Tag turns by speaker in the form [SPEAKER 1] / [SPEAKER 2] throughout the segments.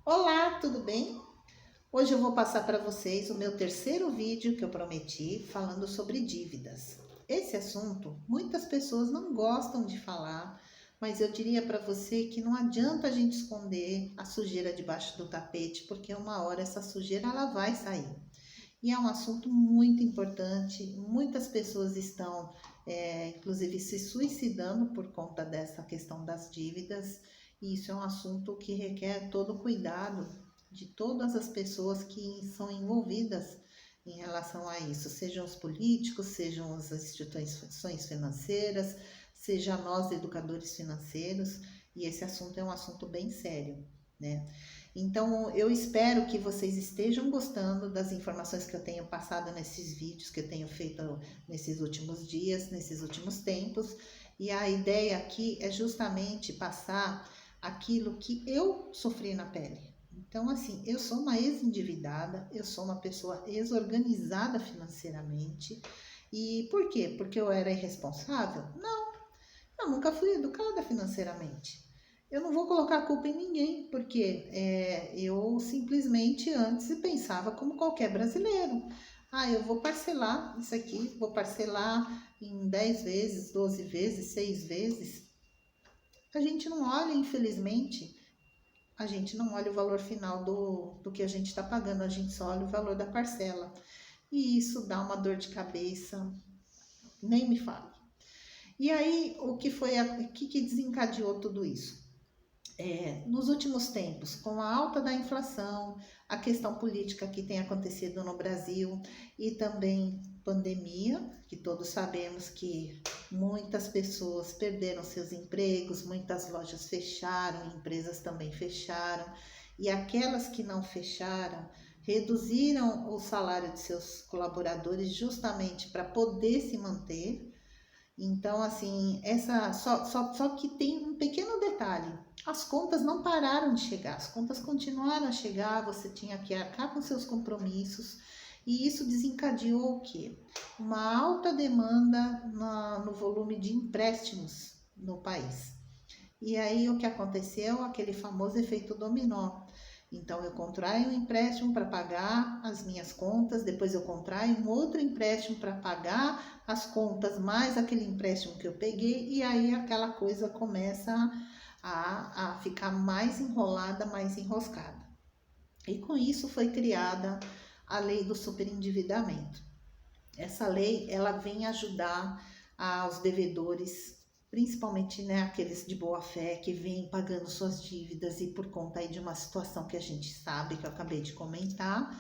[SPEAKER 1] Olá, tudo bem? Hoje eu vou passar para vocês o meu terceiro vídeo que eu prometi falando sobre dívidas. Esse assunto muitas pessoas não gostam de falar, mas eu diria para você que não adianta a gente esconder a sujeira debaixo do tapete, porque uma hora essa sujeira ela vai sair. E é um assunto muito importante, muitas pessoas estão, inclusive, se suicidando por conta dessa questão das dívidas, e isso é um assunto que requer todo o cuidado de todas as pessoas que são envolvidas em relação a isso, sejam os políticos, sejam as instituições financeiras, seja nós educadores financeiros, e esse assunto é um assunto bem sério, né? Então, eu espero que vocês estejam gostando das informações que eu tenho passado nesses vídeos que eu tenho feito nesses últimos dias, nesses últimos tempos. E a ideia aqui é justamente passar aquilo que eu sofri na pele. Então, assim, eu sou uma ex-endividada, eu sou uma pessoa desorganizada financeiramente. E por quê? Porque eu era irresponsável? Não, eu nunca fui educada financeiramente. Eu não vou colocar a culpa em ninguém, porque eu simplesmente antes pensava como qualquer brasileiro. Ah, eu vou parcelar isso aqui, vou parcelar em 10 vezes, 12 vezes, 6 vezes. A gente não olha, infelizmente, a gente não olha o valor final do que a gente está pagando, a gente só olha o valor da parcela. E isso dá uma dor de cabeça, nem me fale. E aí, o que desencadeou tudo isso? Nos últimos tempos, com a alta da inflação, a questão política que tem acontecido no Brasil e também pandemia, que todos sabemos que muitas pessoas perderam seus empregos, muitas lojas fecharam, empresas também fecharam, e aquelas que não fecharam reduziram o salário de seus colaboradores justamente para poder se manter. Então, assim, só que tem um pequeno detalhe. As contas não pararam de chegar, as contas continuaram a chegar, você tinha que arcar com seus compromissos, e isso desencadeou o quê? Uma alta demanda no volume de empréstimos no país. E aí o que aconteceu? Aquele famoso efeito dominó. Então eu contraio um empréstimo para pagar as minhas contas, depois eu contraio um outro empréstimo para pagar as contas mais aquele empréstimo que eu peguei, e aí aquela coisa começa a ficar mais enrolada, mais enroscada. E com isso foi criada a lei do superendividamento. Essa lei ela vem ajudar aos devedores, principalmente, né, aqueles de boa fé que vêm pagando suas dívidas e por conta aí de uma situação que a gente sabe, que eu acabei de comentar,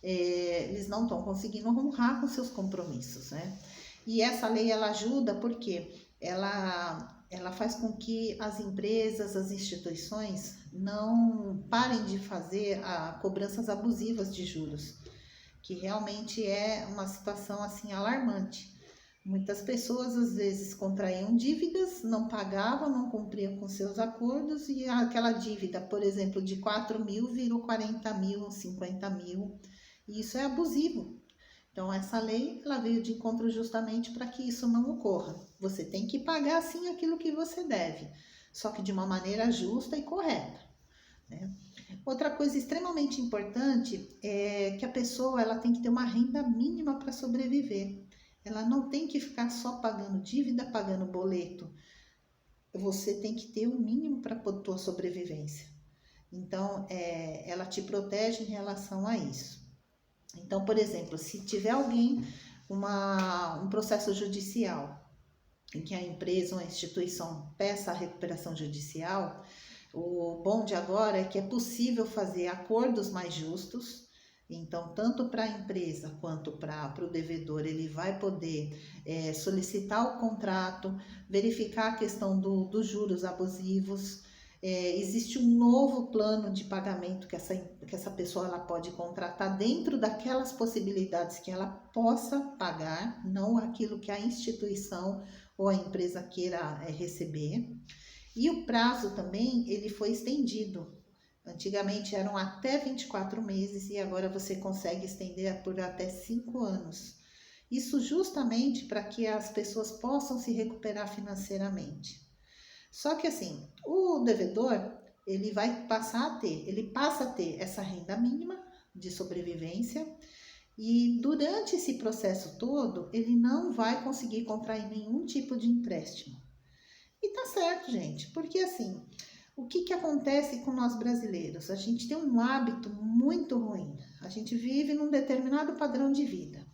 [SPEAKER 1] eles não estão conseguindo honrar com seus compromissos, né? E essa lei ela ajuda porque ela faz com que as empresas, as instituições não parem de fazer cobranças abusivas de juros, que realmente é uma situação assim alarmante. Muitas pessoas às vezes contraíam dívidas, não pagavam, não cumpriam com seus acordos, e aquela dívida, por exemplo, de 4 mil virou 40 mil, 50 mil, e isso é abusivo. Então essa lei ela veio de encontro justamente para que isso não ocorra. Você tem que pagar sim aquilo que você deve, só que de uma maneira justa e correta, né? Outra coisa extremamente importante é que a pessoa ela tem que ter uma renda mínima para sobreviver. Ela não tem que ficar só pagando dívida, pagando boleto. Você tem que ter o mínimo para a tua sobrevivência. Então, ela te protege em relação a isso. Então, por exemplo, se tiver alguém, um processo judicial, em que a empresa ou a instituição peça a recuperação judicial, o bom de agora é que é possível fazer acordos mais justos. Então, tanto para a empresa quanto para o devedor, ele vai poder solicitar o contrato, verificar a questão dos juros abusivos. Existe um novo plano de pagamento que essa pessoa ela pode contratar dentro daquelas possibilidades que ela possa pagar, não aquilo que a instituição ou a empresa queira receber. E o prazo também, ele foi estendido. Antigamente eram até 24 meses e agora você consegue estender por até 5 anos. Isso justamente para que as pessoas possam se recuperar financeiramente. Só que assim, o devedor, ele vai passar a ter, ele passa a ter essa renda mínima de sobrevivência e durante esse processo todo, ele não vai conseguir contrair nenhum tipo de empréstimo. E tá certo, gente, porque assim, o que acontece com nós brasileiros? A gente tem um hábito muito ruim, a gente vive num determinado padrão de vida.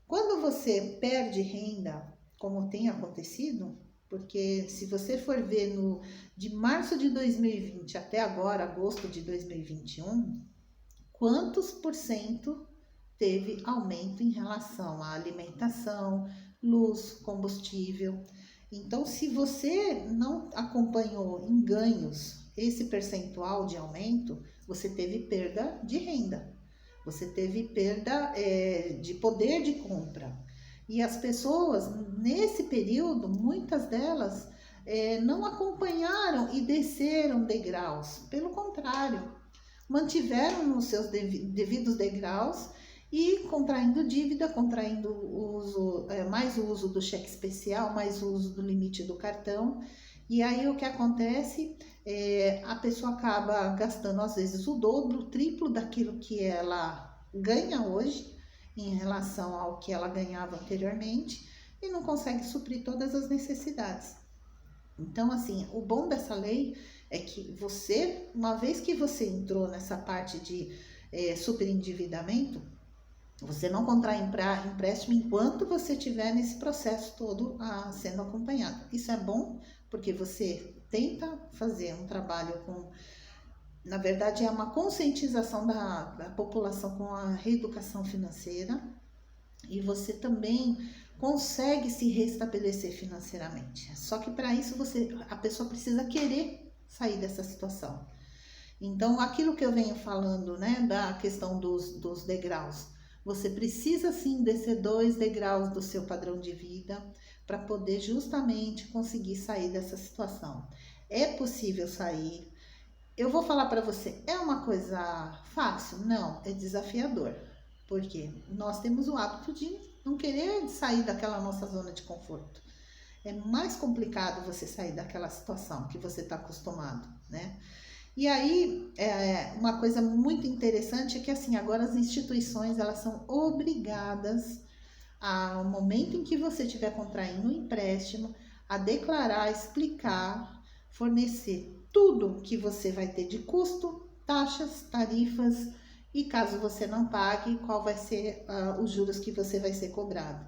[SPEAKER 1] Quando você perde renda, como tem acontecido, porque se você for ver de março de 2020 até agora, agosto de 2021, quantos por cento teve aumento em relação à alimentação, luz, combustível? Então, se você não acompanhou em ganhos esse percentual de aumento, você teve perda de renda, você teve perda de poder de compra. E as pessoas, nesse período, muitas delas não acompanharam e desceram degraus. Pelo contrário, mantiveram os seus devidos degraus e contraindo dívida, contraindo mais o uso do cheque especial, mais o uso do limite do cartão. E aí o que acontece? A pessoa acaba gastando às vezes o dobro, o triplo daquilo que ela ganha hoje, em relação ao que ela ganhava anteriormente, e não consegue suprir todas as necessidades. Então, assim, o bom dessa lei é que você, uma vez que você entrou nessa parte de superendividamento, você não contrai empréstimo enquanto você estiver nesse processo todo sendo acompanhado. Isso é bom porque você tenta fazer um trabalho na verdade, é uma conscientização da população com a reeducação financeira e você também consegue se restabelecer financeiramente. Só que para isso a pessoa precisa querer sair dessa situação. Então, aquilo que eu venho falando, né, da questão dos degraus, você precisa sim descer 2 degraus do seu padrão de vida para poder justamente conseguir sair dessa situação. É possível sair. Eu vou falar para você, é uma coisa fácil? Não, é desafiador. Porque nós temos o hábito de não querer sair daquela nossa zona de conforto. É mais complicado você sair daquela situação que você está acostumado, né? E aí, uma coisa muito interessante é que assim, agora as instituições, elas são obrigadas, ao momento em que você estiver contraindo um empréstimo, a declarar, explicar, fornecer tudo que você vai ter de custo, taxas, tarifas e caso você não pague, qual vai ser os juros que você vai ser cobrado.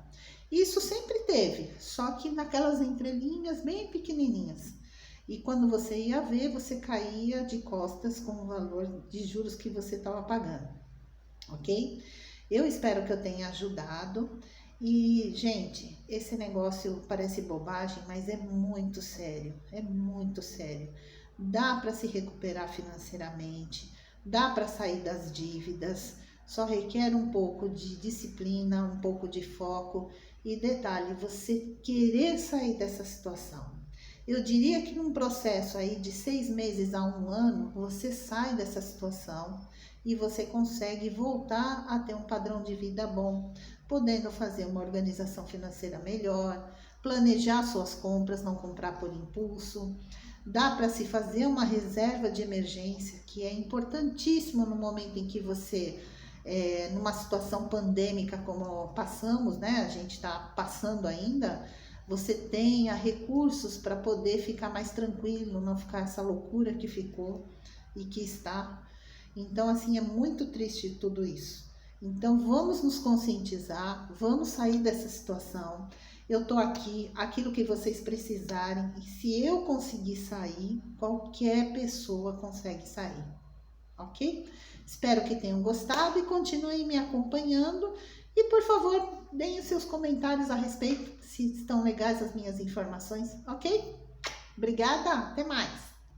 [SPEAKER 1] Isso sempre teve, só que naquelas entrelinhas bem pequenininhas. E quando você ia ver, você caía de costas com o valor de juros que você estava pagando, ok? Eu espero que eu tenha ajudado. E, gente, esse negócio parece bobagem, mas é muito sério, é muito sério. Dá para se recuperar financeiramente, dá para sair das dívidas, só requer um pouco de disciplina, um pouco de foco e detalhe, você querer sair dessa situação. Eu diria que num processo aí de 6 meses a 1 ano, você sai dessa situação e você consegue voltar a ter um padrão de vida bom, podendo fazer uma organização financeira melhor, planejar suas compras, não comprar por impulso. Dá para se fazer uma reserva de emergência, que é importantíssimo no momento em que você, numa situação pandêmica como passamos, né? A gente está passando ainda, você tenha recursos para poder ficar mais tranquilo, não ficar essa loucura que ficou e que está. Então, assim, é muito triste tudo isso. Então, vamos nos conscientizar, vamos sair dessa situação. Eu tô aqui, aquilo que vocês precisarem, e se eu conseguir sair, qualquer pessoa consegue sair, ok? Espero que tenham gostado e continuem me acompanhando. E, por favor, deem os seus comentários a respeito, se estão legais as minhas informações, ok? Obrigada, até mais!